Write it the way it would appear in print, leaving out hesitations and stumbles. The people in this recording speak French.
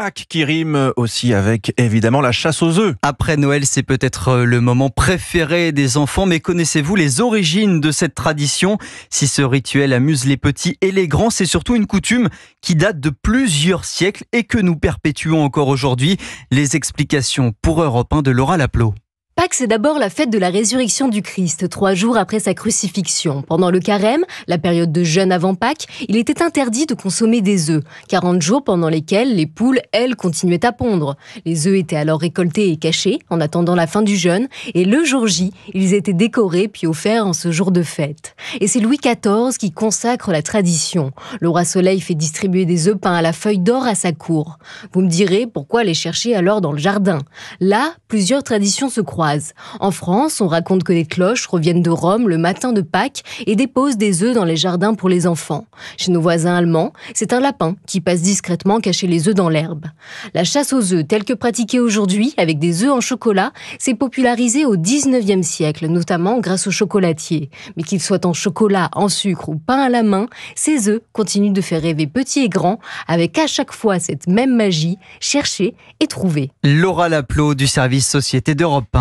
Pâques qui rime aussi avec évidemment la chasse aux œufs. Après Noël, c'est peut-être le moment préféré des enfants, mais connaissez-vous les origines de cette tradition? Si ce rituel amuse les petits et les grands, c'est surtout une coutume qui date de plusieurs siècles et que nous perpétuons encore aujourd'hui. Les explications pour Europe 1 de Laura Laplot. Pâques, c'est d'abord la fête de la résurrection du Christ, 3 jours après sa crucifixion. Pendant le carême, la période de jeûne avant Pâques, il était interdit de consommer des œufs. 40 jours pendant lesquels les poules, elles, continuaient à pondre. Les œufs étaient alors récoltés et cachés en attendant la fin du jeûne. Et le jour J, ils étaient décorés puis offerts en ce jour de fête. Et c'est Louis XIV qui consacre la tradition. Le roi Soleil fait distribuer des œufs peints à la feuille d'or à sa cour. Vous me direz, pourquoi les chercher alors dans le jardin? Là, plusieurs traditions se croisent. En France, on raconte que les cloches reviennent de Rome le matin de Pâques et déposent des œufs dans les jardins pour les enfants. Chez nos voisins allemands, c'est un lapin qui passe discrètement cacher les œufs dans l'herbe. La chasse aux œufs, telle que pratiquée aujourd'hui avec des œufs en chocolat, s'est popularisée au 19e siècle, notamment grâce aux chocolatiers. Mais qu'ils soient en chocolat, en sucre ou pain à la main, ces œufs continuent de faire rêver petits et grands, avec à chaque fois cette même magie, chercher et trouver. Laura Laplot du service Société d'Europe 1.